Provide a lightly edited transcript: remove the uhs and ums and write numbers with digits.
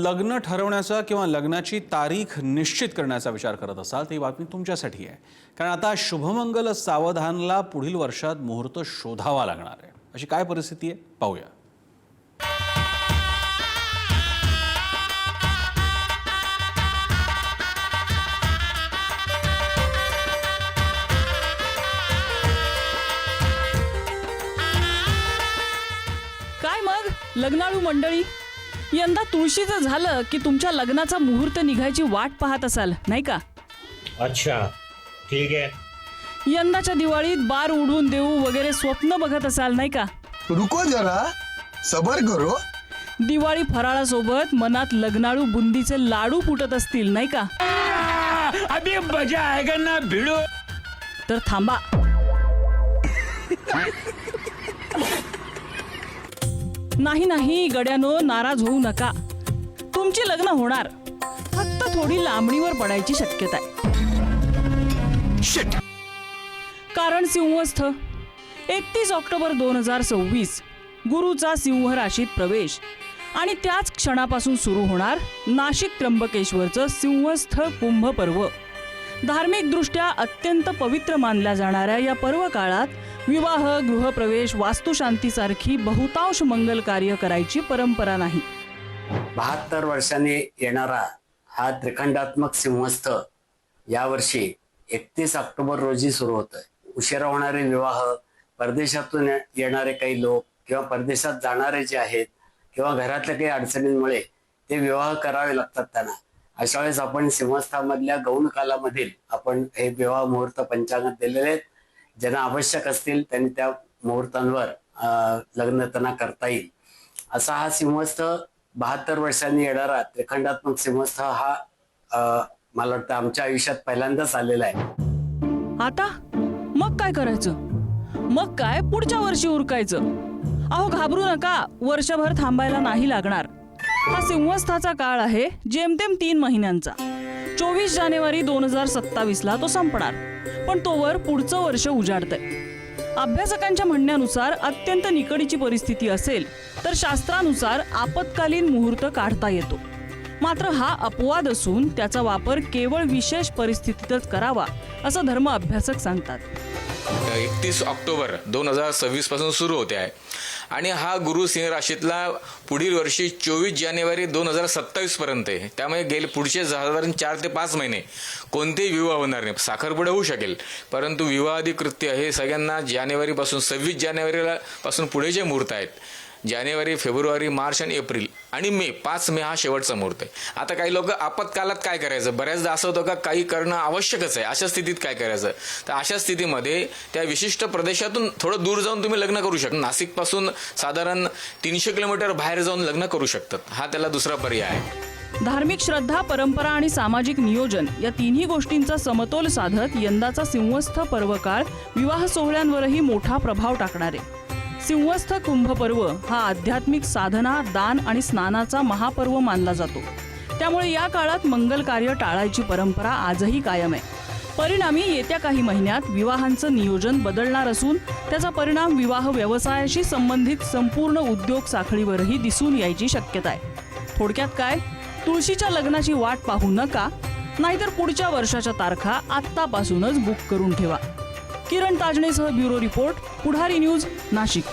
लग्न ठरवण्याचा किंवा लग्नाची तारीख निश्चित करण्याचा विचार करत असाल तर ही बातमी तुमच्यासाठी आहे. कारण आता शुभमंगल सावधानला पुढील वर्षात मुहूर्त शोधावा लागणार आहे. अशी काय परिस्थिती आहे पाहूया. काय मग लग्नाळू मंडळी, यंदा तुळशीचं झालं की तुमच्या लग्नाचा मुहूर्त निघायची वाट पाहत असाल नाही का? अच्छा ठीक आहे. यंदाच्या दिवाळीत बार उडवून देऊ वगैरे स्वप्न बघत असाल नाही का? रुको जरा, सबर करो. दिवाळी फराळासोबत मनात लग्नाळू बुंदीचे लाडू फुटत असतील नाही का? अभी मजा आएगा ना भिड़ो. तर थांबा, नाही गड्यानो, नाराज होऊ नका. तुमची लग्न होणार, फक्त थोडी लांबणीवर पडायची शक्यता आहे. कारण सिंहस्थ 31 ऑक्टोबर 2026 गुरुचा सिंह राशीत प्रवेश आणि त्याच क्षणापासून सुरू होणार नाशिक त्र्यंबकेश्वरचं सिंहस्थ कुंभ पर्व. धार्मिक दृष्ट्या अत्यंत पवित्र मानल्या जाणाऱ्या या पर्व काळात विवाह, गृहप्रवेश, वास्तुशांतीसारखी बहुतांश मंगल कार्य करायची परंपरा नाही. 72 वर्षांनी येणारा हा त्रिखंडात्मक सिंहस्थ यावर्षी 31 ऑक्टोबर रोजी सुरू होतोय. उशिरा होणारे विवाह, परदेशातून येणारे काही लोक किंवा परदेशात जाणारे जे आहेत किंवा घरातल्या काही अडचणींमुळे ते विवाह करावे लागतात त्यांना. अशा वेळेस आपण सिंहस्थामधल्या गौण कालामधील आपण हे विवाह मुहूर्त पंचांगात दिलेले आहेत. ज्यांना आवश्यक असतील त्यांनी त्या मुहूर्तांवर लग्न त्यांना करता येईल. असा हा सिंहस्थ 72 वर्षांनी येणारा त्रिखंडात्मक सिंहस्थ हा मला वाटतं आमच्या आयुष्यात पहिल्यांदाच आलेला आहे. आता मग काय करायचं? मग काय पुढच्या वर्षी उरकायचं? अहो घाबरू नका, वर्षभर थांबायला नाही लागणार. हा सिंहस्थाचा काळ आहे जेमतेम 3 महिन्यांचा. 24 जानेवारी 2027 तो संपणार, पण तोवर पुढचं वर्ष उजाडतंय. अभ्यासकांच्या म्हणण्यानुसार अत्यंत निकडीची परिस्थिती असेल तर शास्त्रानुसार आपत्कालीन मुहूर्त काढता येतो. मात्र हा अपवाद असून त्याचा वापर केवळ विशेष परिस्थितीतच करावा असं धर्म अभ्यासक सांगतात. 31 ऑक्टोबर 2026 पासून सुरू होते आहे आणि हा गुरु सिंह राशीतला पुढील वर्षी 24 जानेवारी 2027 पर्यंत आहे. त्यामुळे गेले पुढचे साधारण 4 ते 5 महिने कोणतेही विवाह होणार नाही. साखरपुडा होऊ शकेल, परंतु विवाहादी कृत्य हे सगळ्यांना जानेवारीपासून 26 जानेवारीला पासून पुढे जे मुहूर्त आहेत, जानेवारी, फेब्रुवारी, मार्च आणि एप्रिल आणि मे, 5 मे हा शेवटचा मुहूर्त आहे. आता काही लोक आपत्कालात काय करायचं, बऱ्याचदा असं होतं का काही करणं आवश्यकच आहे, अशा स्थितीत काय करायचं? तर अशा स्थितीमध्ये त्या विशिष्ट प्रदेशातून थोडं दूर जाऊन तुम्ही लग्न करू शकता. नाशिकपासून साधारण 300 किलोमीटर बाहेर जाऊन लग्न करू शकतात. हा त्याला दुसरा पर्याय आहे. धार्मिक श्रद्धा, परंपरा आणि सामाजिक नियोजन या तिन्ही गोष्टींचा समतोल साधत यंदाचा सिंहस्थ पर्वकाळ विवाह सोहळ्यांवरही मोठा प्रभाव टाकणार आहे. सिंहस्थ कुंभ पर्व हा आध्यात्मिक साधना, दान आणि स्नानाचा महापर्व मानला जातो. त्यामुळे या काळात मंगल कार्य टाळायची परंपरा आजही कायम आहे. परिणामी येत्या काही महिन्यात विवाहांचं नियोजन बदलणार असून त्याचा परिणाम विवाह व्यवसायाशी संबंधित संपूर्ण उद्योग साखळीवरही दिसून यायची शक्यता आहे. थोडक्यात काय, तुळशीच्या लग्नाची वाट पाहू नका, नाहीतर पुढच्या वर्षाच्या तारखा आत्तापासूनच बुक करून ठेवा. किरण ताजणेसह ब्युरो रिपोर्ट, पुढारी न्यूज, नाशिक.